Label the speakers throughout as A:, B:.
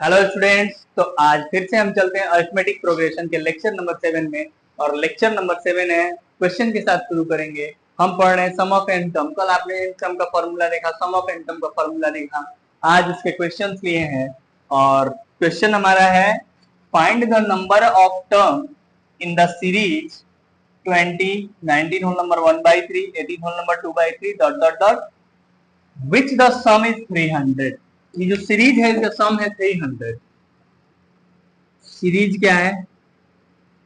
A: Hello students, तो आज फिर से हम चलते हैं अरिथमेटिक प्रोग्रेशन के लेक्चर नंबर 7 में। और लेक्चर नंबर 7 है क्वेश्चन के साथ शुरू करेंगे। हम पढ़ रहे हैं सम ऑफ एन टर्म। कल आपने एन टर्म का फॉर्मूला देखा, सम ऑफ एन टर्म का फॉर्मूला देखा। आज उसके क्वेश्चंस लिए हैं और क्वेश्चन हमारा है find the number of term in the series 20, 19 whole number 1/3, 18 whole number 2/3 dot dot dot which the sum is 300। ये जो सीरीज है इसका सम है 300। सीरीज क्या है?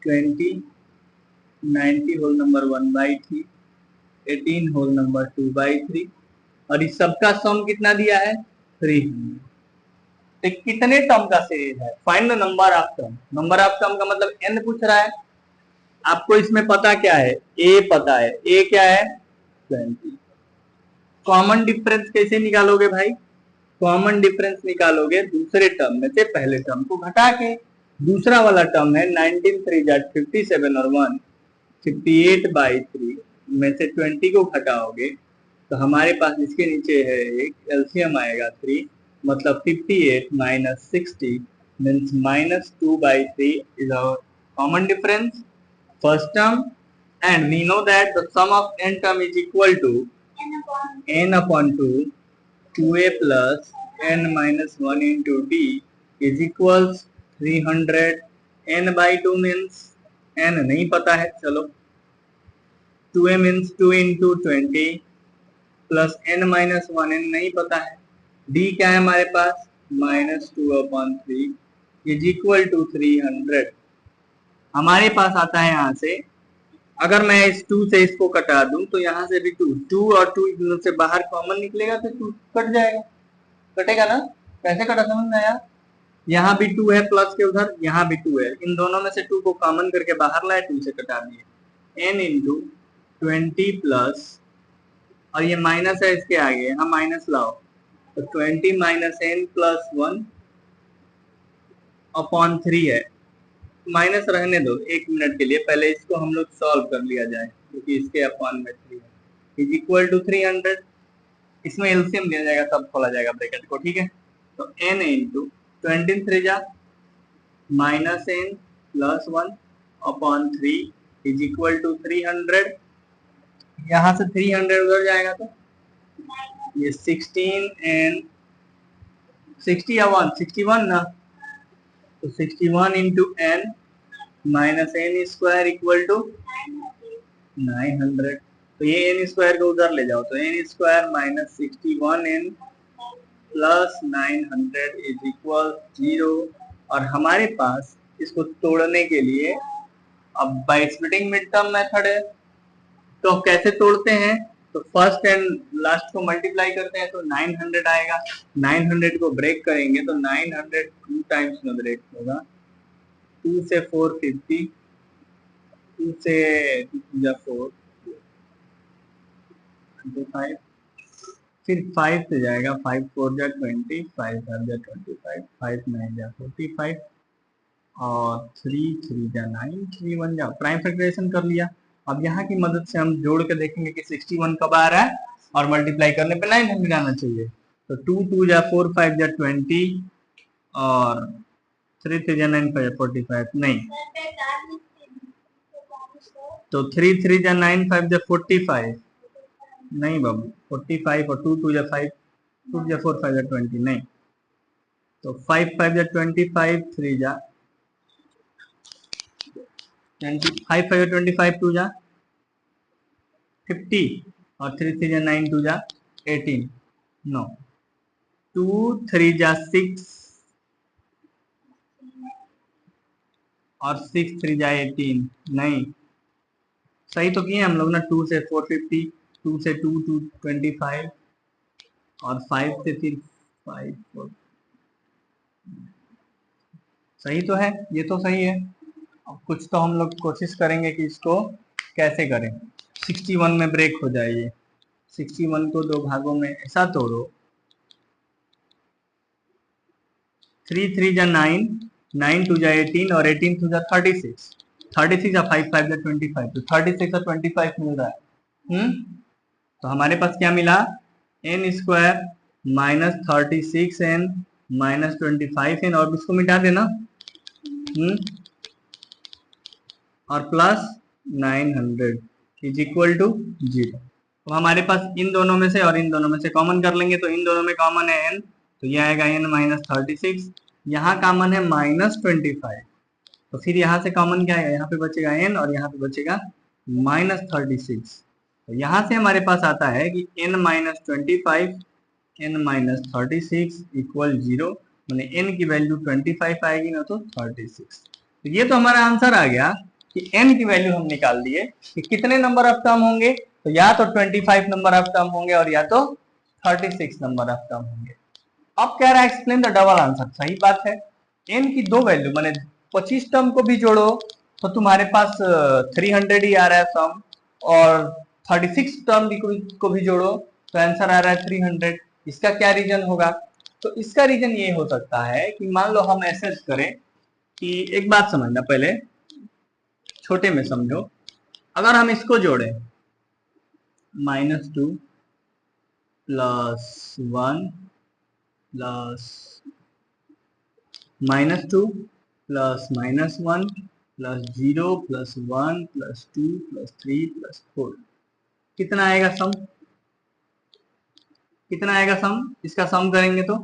A: 20, 90 होल नंबर 1/3, 18 होल नंबर 2/3 और इस सबका सम कितना दिया है? 300। तो कितने टर्म का सीरीज है? Find the number of term. Number of term का मतलब n पूछ रहा है। आपको इसमें पता क्या है? a पता है। a क्या है? 20। कॉमन डिफरेंस कैसे निकालोगे भाई? कॉमन डिफरेंस निकालोगे दूसरे टर्म में से पहले टर्म को घटा के। दूसरा वाला टर्म है 19 3 57 और 1 58/3 में से 20 को घटाओगे तो हमारे पास इसके नीचे है एक एलसीएम आएगा 3, मतलब 58 minus 60 means -2/3 is our common difference, first term, and we know that the sum of n term is equal to n upon 2, 2a plus n minus 1 into d is equals 300। n by 2 means n नहीं पता है, चलो 2a means 2 into 20 plus n minus 1 n नहीं पता है। d क्या है हमारे पास? -2/3 is equal to 300। हमारे पास आता है यहाँ से, अगर मैं इस 2 से इसको कटा दूं तो यहाँ से भी 2 और 2 दोनों से बाहर कॉमन निकलेगा तो 2 कट जाएगा। कटेगा ना? कैसे कटा समझ में आया? यहाँ भी 2 है प्लस के उधर, यहाँ भी 2 है, इन दोनों में से 2 को कॉमन करके बाहर लाए, 2 से कटा दिए। n इंटू 20 प्लस, और ये माइनस है इसके आगे, यहाँ माइनस लाओ तो 20 माइनस n प्लस 1 अपॉन 3 है। माइनस रहने दो एक मिनट के लिए, पहले इसको हम लोग सॉल्व कर लिया जाए क्योंकि इसके अपॉन में 3 है इज इक्वल टू 300। इसमें एलसीएम दिया जाएगा तब खोला जाएगा ब्रैकेट को, ठीक है। तो n इंटू 20 3 जा minus n plus 1 upon 3 is equal to 300। यहाँ से 300 उधर जाएगा तो ये 16 n 60 या 1 61 ना, तो 61 into n minus n square equal to 900। तो ये n स्क्वायर को उधर ले जाओ तो n square minus 61n plus 900 is equal 0। और हमारे पास इसको तोड़ने के लिए अब by splitting mid term method है, तो कैसे तोड़ते हैं? तो फर्स्ट एंड लास्ट को मल्टीप्लाई करते हैं तो 900 आएगा। 900 को ब्रेक करेंगे तो 900 2 टाइम्स में ब्रेक होगा, 2 से 450, 2 से 4 5, फिर 5 से जाएगा, 5 4 जा 20, 5 5 जा 25, 5 9 जा 45 और 3 3 जा 9, 3 1 जा प्राइम फैक्टराइजेशन कर लिया। अब यहाँ की मदद से हम जोड़ के देखेंगे कि 61 कब आ रहा है और मल्टीप्लाई करने पे 900 आना चाहिए। तो 2 2 जा 4 5 जा 20 और 3 3 जा 9 5 जा 45 नहीं, तो 3 3 जा 9 5 जा 45 नहीं बाबू, 45 और 2 2 जा 5, 2 जा 4 5 जा 20 नहीं, तो 5 5 जा 25, 3 जा 5 5 जा 25, 2 जा 50 और 3 3 जा 9, 2 जा 18, नो 2 3 जा 6 और 6 3 जा 18 नहीं, सही तो किए हम लोग ना। 2 से 450, 2 से 2 2 25 और 5 से फिर 5 4, सही तो है, ये तो सही है। अब कुछ तो हम लोग कोशिश करेंगे कि इसको कैसे करें। 61 में ब्रेक हो जाए ये, 61 को 2 भागों में ऐसा तोड़ो, 3 3 जा 9, 9 2 जा 18 और 18 2 जा 36, 36 या 5 5 जा 25, तो 36 और 25 मिल रहा है। तो हमारे पास क्या मिला? n square minus 36n -25n और इसको मिटा देना, और प्लस 900 इज इक्वल टू 0। तो हमारे पास इन दोनों में से और इन दोनों में से कॉमन कर लेंगे, तो इन दोनों में कॉमन है n, तो ये आएगा n -36, यहाँ कॉमन है -25, तो फिर यहाँ से कॉमन क्या आएगा, यहाँ पे बचेगा n और यहाँ पे बचेगा -36। तो यहाँ से हमारे पास आता है कि n -25 n -36 इक्वल 0, मैंने n की वैल्यू 25 आएगी ना, तो 36। तो ये तो हमारा आंसर आ गया कि n की वैल्यू हम निकाल दिए कि कितने नंबर ऑफ टर्म होंगे, तो या तो 25 नंबर ऑफ टर्म होंगे और या तो 36 नंबर ऑफ टर्म होंगे। अब कह रहा है एक्सप्लेन द डबल आंसर, सही बात है, n की दो वैल्यू मैंने 25 टर्म को भी जोड़ो तो तुम्हारे पास 300 ही आ रहा है सम, और 36 टर्म को भी जोड़ो तो आंसर आ रहा है 300। इसका क्या रीजन होगा, तो इसका रीजन ये हो सकता है कि मान लो हम ऐसे करें कि, एक बात समझना पहले, छोटे में समझो, अगर हम इसको जोड़ें -2 + 1 plus -2 plus -1 plus 0 plus 1 plus 2 plus 3 plus 4, कितना आएगा सम, कितना आएगा सम, इसका सम करेंगे तो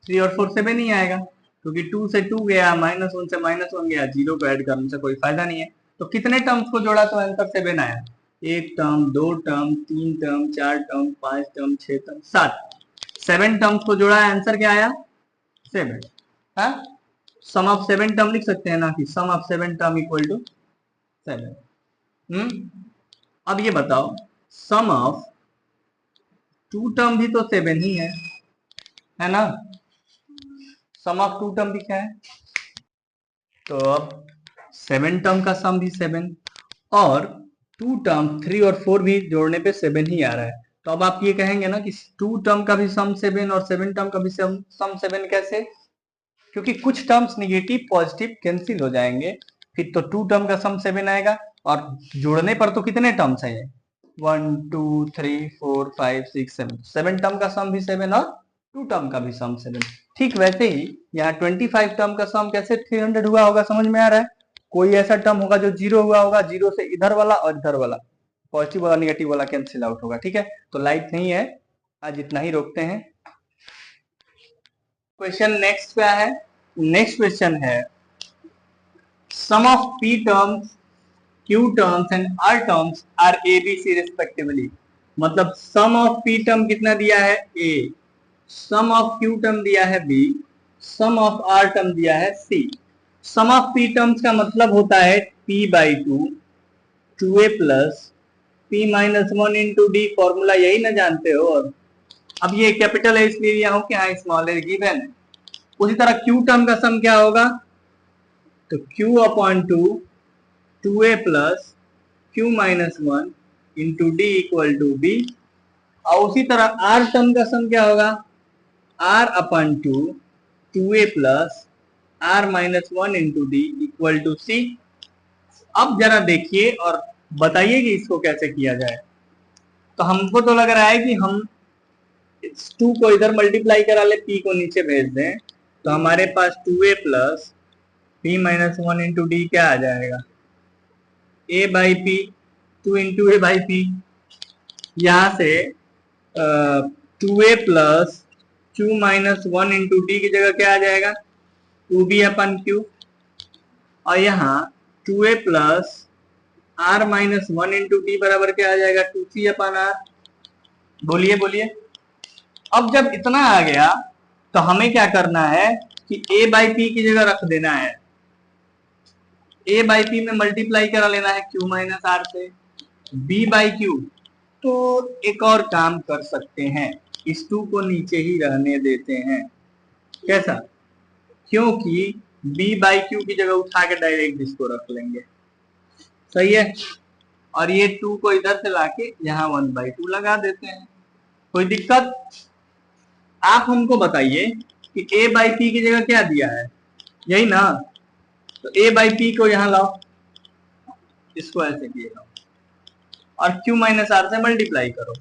A: 3 और 4 7 ही आएगा, क्योंकि 2 से 2 गया, -1 से -1 गया, 0 को ऐड करने से कोई फायदा नहीं है। तो कितने टर्म्स को जोड़ा तो आंसर 7 आया, एक टर्म, दो टर्म, तीन टर्म, चार टर्म, 5 टर्म, 6 टर्म, 7 टर्म्स को जोड़ा है, आंसर क्या आया 7। हाँ, सम ऑफ 7 टर्म लिख सकते हैं ना कि सम ऑफ 7 टर्म इक्वल टू 7। अब ये बताओ, सम ऑफ 2 टर्म भी तो 7 ही है ना, सम ऑफ 2 टर्म भी क्या है, तो अब 7 टर्म का सम भी 7 और 2 टर्म 3 और 4 भी जोड़ने पे 7 ही आ रहा है। तो अब आप ये कहेंगे ना कि 2 टर्म का भी सम 7 और 7 टर्म का भी सम 7 कैसे, क्योंकि कुछ टर्म्स निगेटिव पॉजिटिव कैंसिल हो जाएंगे, फिर तो 2 टर्म का सम 7 आएगा, और जोड़ने पर तो कितने टर्म्स है, 1 2 3 4 5 6 7, 7 टर्म का सम भी 7 और 2 टर्म का भी सम 7। ठीक वैसे ही यहाँ 25 टर्म का सम कैसे 300 हुआ होगा, समझ में आ रहा है, कोई ऐसा टर्म होगा जो 0 हुआ होगा, 0 से इधर वाला और इधर वाला पॉजिटिव वाला नेगेटिव वाला कैंसिल आउट होगा। ठीक है, तो लाइट नहीं है, आज इतना ही रोकते हैं। क्वेश्चन नेक्स्ट क्या है, नेक्स्ट क्वेश्चन है sum of p terms q terms and r terms are a b c respectively, मतलब सम ऑफ p टर्म कितना दिया है a, sum of q term दिया है b, sum of r term दिया है c। Sum of p terms का मतलब होता है p/2 2a plus p-1 into D, formula यही ना जानते हो। अब ये कैपिटल है इसलिए लिया हूं कि हाँ स्मॉल है गिवन है। उसी तरह q टर्म का सम क्या होगा, तो q/2 2a plus q-1 into D equal to B, और उसी तरह r टर्म का सम क्या होगा, r/2 2a plus r-1 into D equal to C. अब जरा देखिए और बताइए कि इसको कैसे किया जाए। तो हमको तो लग रहा है कि हम 2 को इधर मल्टीप्लाई करा ले, p को नीचे भेज दें, तो हमारे पास 2a plus p-1 into D क्या आ जाएगा, a by P, 2 into A by P, यहाँ से 2a plus q-1 into D की जगह क्या आ जाएगा 2b/q, और यहाँ 2a plus r-1 into D बराबर क्या आ जाएगा 2c/r। बोलिए बोलिए। अब जब इतना आ गया तो हमें क्या करना है कि a बाई पी की जगह रख देना है, a बाई पी में मल्टीप्लाई करा लेना है q माइनस r से, b बाई क्यू, तो एक और काम कर सकते हैं, इस 2 को नीचे ही रहने देते हैं। कैसा, क्योंकि b बाई क्यू की जगह उठा के डायरेक्ट इसको रख लेंगे, सही है, और ये 2 को इधर से लाके यहाँ 1/2 लगा देते हैं। कोई दिक्कत, आप हमको बताइए कि a बाई पी की जगह क्या दिया है, यही ना, तो a बाई पी को यहाँ लाओ, इसको ऐसे किए लाओ और q माइनस आर से मल्टीप्लाई करो।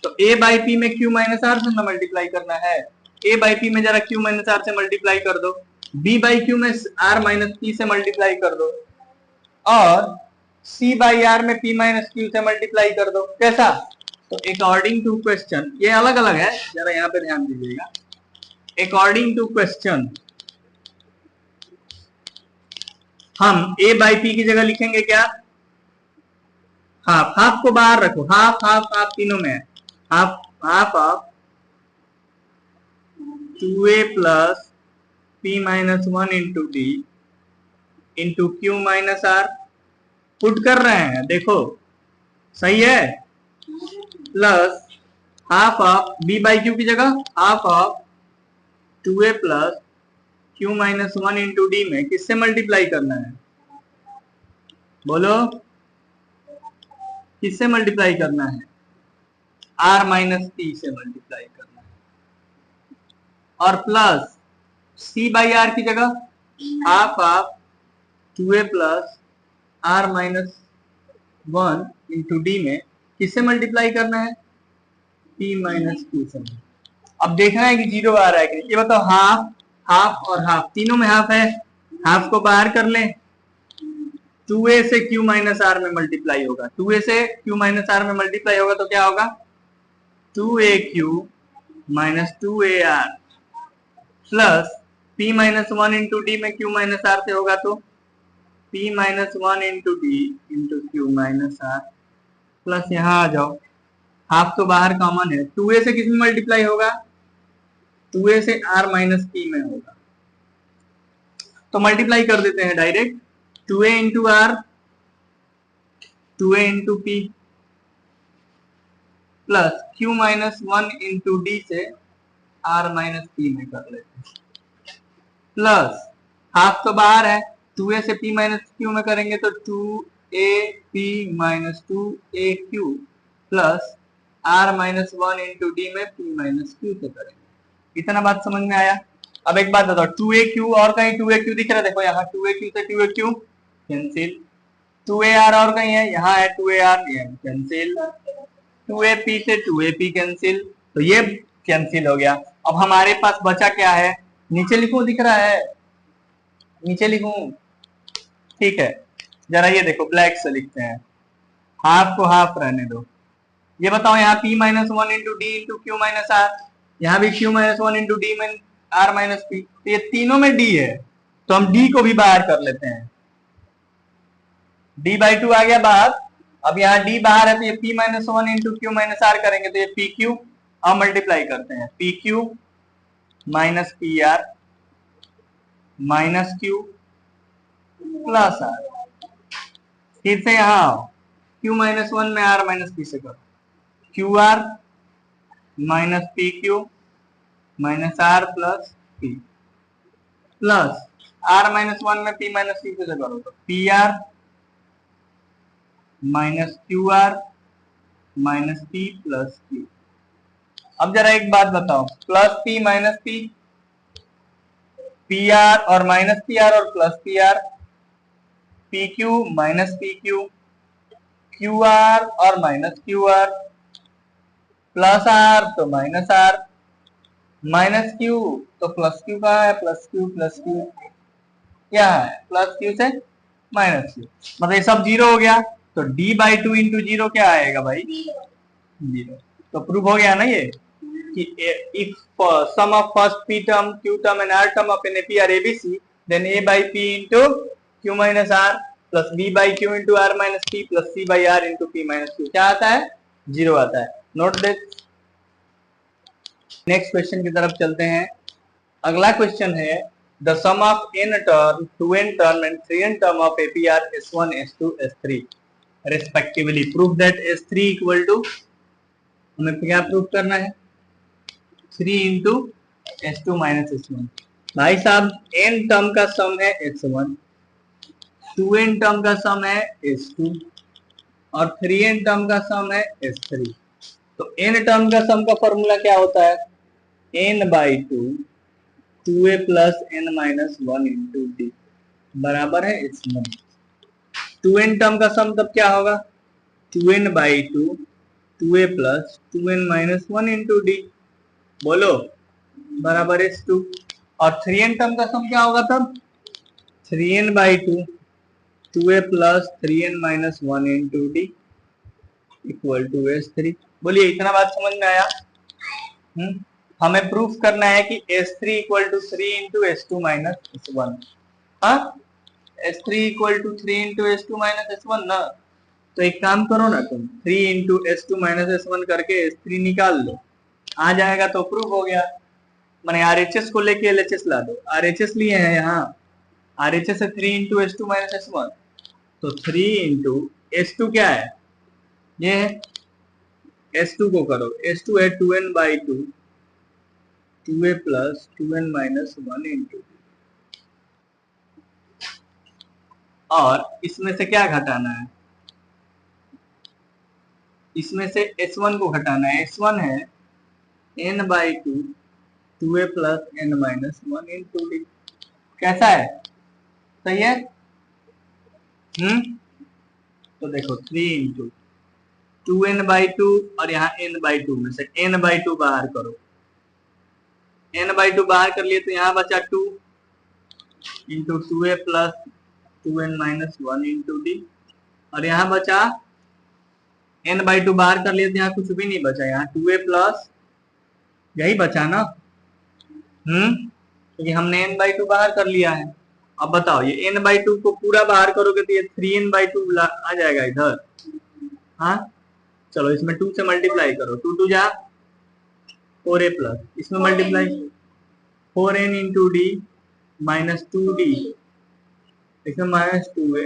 A: तो a बाई पी में q माइनस आर से मल्टीप्लाई करना है, a बाई पी में जरा q माइनस आर से मल्टीप्लाई कर दो, b बाई क्यू में r माइनस पी से मल्टीप्लाई कर दो, और c बाई r में p माइनस क्यू से मल्टीप्लाई कर दो। कैसा? तो अकॉर्डिंग टू क्वेश्चन, ये अलग अलग है, जरा यहाँ पे ध्यान दीजिएगा। अकॉर्डिंग टू क्वेश्चन हम a बाई पी की जगह लिखेंगे क्या? हाफ। हाफ को बाहर रखो, हाफ हाफ हाफ तीनों में है। Half half of 2a plus p minus 1 into D into Q minus R. Put कर रहे हैं, देखो सही है। Plus half of b by Q की जगह half of 2a plus q minus 1 into D में किससे मल्टीप्लाई करना है? बोलो किससे मल्टीप्लाई करना है? r माइनस पी से मल्टीप्लाई करना है। और प्लस c बाई आर की जगह half of 2a plus r minus 1 into D में किससे मल्टीप्लाई करना है? p माइनस क्यू से। अब देखना है कि जीरो आ रहा है कि ये बताओ। हाफ हाफ और हाफ तीनों में हाफ है, हाफ को बाहर कर लें, 2a से q माइनस आर में मल्टीप्लाई होगा, 2a से q माइनस आर में मल्टीप्लाई होगा तो क्या होगा? 2aq minus 2ar plus p minus 1 into D में q माइनस आर से होगा तो p minus 1 into D into Q minus R plus यहाँ आ जाओ, हाफ तो बाहर कॉमन है, 2a से किस में मल्टीप्लाई होगा? 2a से r माइनस पी में होगा। तो मल्टीप्लाई कर देते हैं direct, 2a into R 2a into P plus q minus 1 into D से r माइनस पी में कर लेते हैं। प्लस हाफ तो बाहर है, 2a से p माइनस क्यू में करेंगे तो 2a p minus 2aq plus r minus 1 into D में p माइनस क्यू से करेंगे। इतना बात समझ में आया? अब एक बात बताओ, 2aq और कहीं 2aq दिख रहा है? देखो यहाँ 2aq से 2aq कैंसिल, 2ar और कहीं है? यहाँ है 2ar, ये कैंसिल, 2ap से 2ap कैंसिल, तो ये कैंसिल हो गया। अब हमारे पास बचा क्या है? नीचे लिखूं, दिख रहा है? नीचे लिखूं? ठीक है, जरा ये देखो ब्लैक से लिखते हैं, हाफ को हाफ रहने दो। ये बताओ यहाँ p minus 1 into D into Q minus r, यहाँ भी q माइनस 1 इंटू डी में r माइनस पी, तो ये तीनों में d है, तो हम d को भी बाहर कर लेते हैं। d बाई 2 आ गया बाहर। अब यहाँ d बाहर है तो ये p minus 1 into Q minus r करेंगे तो ये पी क्यू, अब मल्टीप्लाई करते हैं, p Q minus P R minus q plus r. फिर से यहाँ आओ, q माइनस 1 में r माइनस पी से करो, Q R minus P Q minus R plus P plus r minus 1 में p माइनस क्यू से करो तो P are minus Q R minus P plus Q. अब जरा एक बात बताओ, plus P minus P, P R और माइनस पी आर और plus P R, P Q minus P Q, Q R और minus Q R, plus R तो minus R, minus Q तो प्लस क्यू का है, प्लस क्यू क्या है? Plus Q से माइनस क्यू, मतलब ये सब जीरो हो गया। तो d बाई 2 इंटू जीरो क्या आएगा भाई? जीरो। तो प्रूव हो गया ना ये कि if sum of first p term, q term and r term of an AP are ABC, then a by p into q minus r plus b by q into r minus p plus c by r into p minus q क्या आता है? Zero आता है। Note this. Next question की तरफ चलते हैं। अगला क्वेश्चन है, the sum of n term, 2n term and 3n term of AP are S1, S2, S3 respectively. Prove that S3 equal to, हमें क्या प्रूव करना है? 3 इंटू S2 माइनस S1। भाई साहब n टर्म का सम है S1, 2n टर्म का सम है S2 और 3n टर्म का सम है S3। तो n टर्म का सम का फॉर्मूला क्या होता है? n by 2 2a plus n minus 1 into D बराबर है S1। 2n टर्म का सम तब क्या होगा? 2n by 2 2a plus 2n minus 1 into D. बोलो बराबर S2 और 3n टर्म का सम क्या होगा तब 3n/2 2a plus 3n minus 1 into D equal to S3। बोलिए इतना बात समझ में आया? हमें प्रूफ करना है कि S3 equal to 3 into S2 minus S1। हाँ, S3 equal to 3 into S2 minus S1 ना। तो एक काम करो ना तुम 3 इंटू S2 माइनस S1 करके S3 निकाल लो, आ जाएगा तो प्रूफ हो गया। मैंने RHS को लेके LHS ला दो, RHS लिए हैं यहाँ, RHS है 3 इंटू S2 माइनस S1, तो 3 इंटू S2 क्या है ये है, S2 को करो, S2 है 2n/2 2a plus 2n minus 1 into, और इसमें से क्या घटाना है, इसमें से S1 को घटाना है। S1 है n/2 2a plus n minus 1 into D. कैसा है, सही है? तो देखो 3 इंटू 2n/2 और यहाँ n/2 में से n/2 बाहर करो, n/2 बाहर कर लिए तो यहाँ बचा 2 into 2a plus 2n minus 1 into D, और यहाँ बचा n/2 बाहर कर लिए तो यहाँ कुछ भी नहीं बचा, यहाँ 2a प्लस यही बचा ना, क्योंकि हमने n/2 बाहर कर लिया है। अब बताओ ये n/2 को पूरा बाहर करोगे तो ये 3n/2 आ जाएगा इधर। हाँ चलो इसमें 2 से मल्टीप्लाई करो, 2 2 जा 4a प्लस, इसमें multiply 4n into D minus 2d, इसमें minus 2a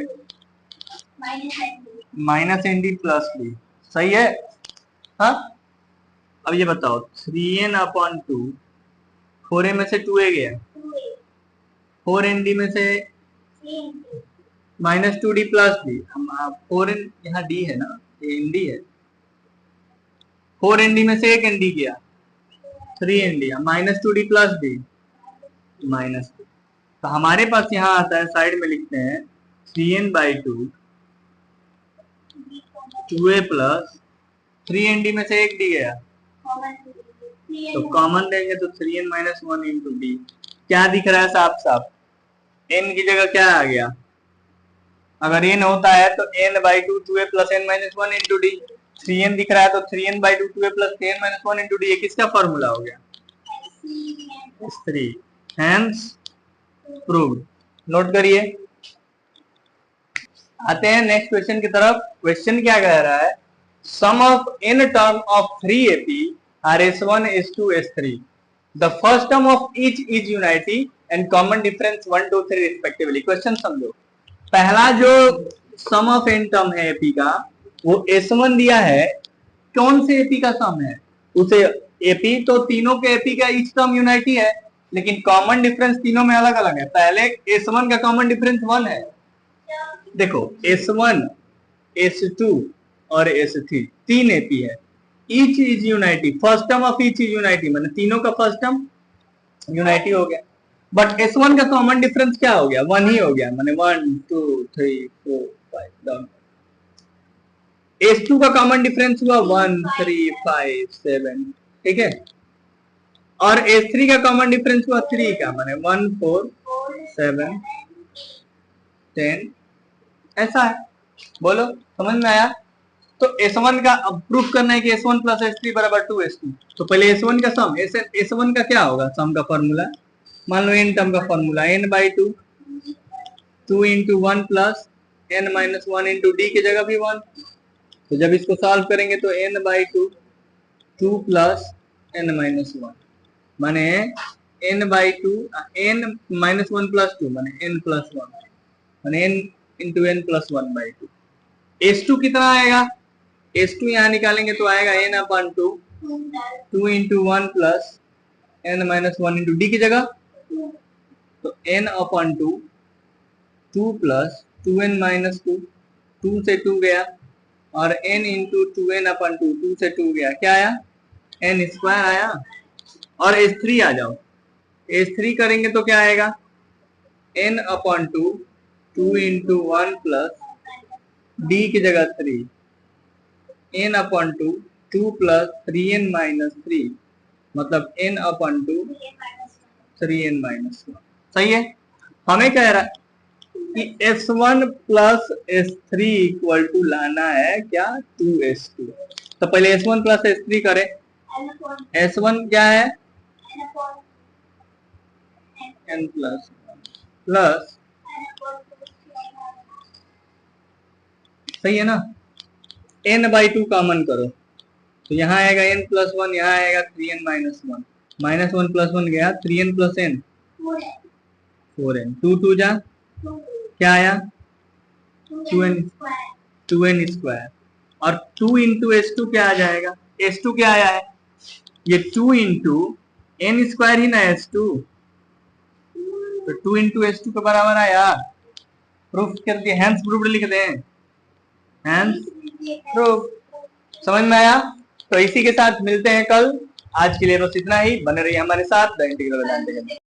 A: minus nd plus d, सही है? हाँ अब ये बताओ 3n/2 4a में से 2a गया, 4nd में से माइनस 2d प्लस डी, हम 4n यहाँ d है ना, ये nd है, 4nd में से एक nd गया 3nd, minus 2d plus D minus 2। तो हमारे पास यहाँ आता है, साइड में लिखते हैं 3n/2 2a प्लस 3nd में से एक डी गया, तो कॉमन देंगे तो 3n माइनस 1 इंटू डी। क्या दिख रहा है साफ साफ, n की जगह क्या आ गया, अगर n होता है तो n/2 2a plus n minus 1 into D, 3n दिख रहा है तो 3n/2 2a plus n minus 1 into D, ये किसका फॉर्मूला हो गया, S3, हेंस प्रूव्ड। नोट करिए, आते हैं नेक्स्ट क्वेश्चन की तरफ। क्वेश्चन क्या कह रहा है, sum of n term of 3AP are S1 S2 S3, the first term of each is unity and common difference 1 2 3 respectively। Question समझो, पहला जो सम ऑफ n टर्म है AP का वो S1 दिया है, कौन से AP का सम है, उसे AP तो तीनों के AP का ईच टर्म यूनिटी है, लेकिन कॉमन डिफरेंस तीनों में अलग अलग है। पहले S1 का कॉमन डिफरेंस 1 है, देखो S1 S2 और S3 तीन AP है, each is unity, first term of each is unity, माने तीनों का फर्स्ट टर्म यूनिटी हो गया। बट S1 का कॉमन डिफरेंस क्या हो गया, 1 ही हो गया, माने 1 2 3 4 5 डाउन। S2 का कॉमन डिफरेंस हुआ 1 3 5 7, ठीक है, और S3 का कॉमन डिफरेंस हुआ 3 का, माने 1 4 7 10, ऐसा है। बोलो समझ में आया? तो S1 का अब प्रूफ करना है कि S1 प्लस S3 बराबर 2S2, तो पहले S1 का सम, S1 का क्या होगा सम का फॉर्मूला, मान लो n टर्म का formula n/2 2 into 1 plus n minus 1 into D की जगह भी 1, तो जब इसको सॉल्व करेंगे तो n/2 2 प्लस n माइनस 1 माने n/2 n माइनस 1 प्लस 2 माने n प्लस 1 माने n into n plus 1/2। S2 कितना आएगा, S2 यहाँ निकालेंगे तो आएगा n/2 2 into 1 plus n minus 1 into D की जगह, तो n/2 2 प्लस 2n माइनस 2, 2 से 2 गया, और n इंटू 2n/2 2 से 2 गया, क्या आया n स्क्वायर आया। और S3 आ जाओ, S3 करेंगे तो क्या आएगा n/2 2 इंटू 1 प्लस डी की जगह 3 n/2 2 प्लस 3n माइनस 3 मतलब n upon to 3n minus 1। सही है। हमें कह रहा है कि S1 plus S3 equal to लाना है क्या 2S2। तो पहले S1 प्लस S3 करें। S1 क्या है n प्लस प्लस, सही है ना, n/2 कॉमन करो तो यहाँ आएगा n प्लस 1, यहाँ आएगा 3n माइनस 1, माइनस 1 प्लस 1 गया 3n प्लस n 4n, 2 2 जा क्या आया 2n स्क्वायर, और 2 इंटू S2 क्या आ जाएगा, S2 क्या आया है, ये 2 इंटू n स्क्वायर ही ना S2, तो 2 इंटू S2 के बराबर आया। प्रूफ करके हैंस प्रूफ लिख दें, हैंस प्रूफ। समझ में आया। तो इसी के साथ मिलते हैं कल। आज के लिए बस इतना ही। बने रहिए हमारे साथ द इंटीग्रल।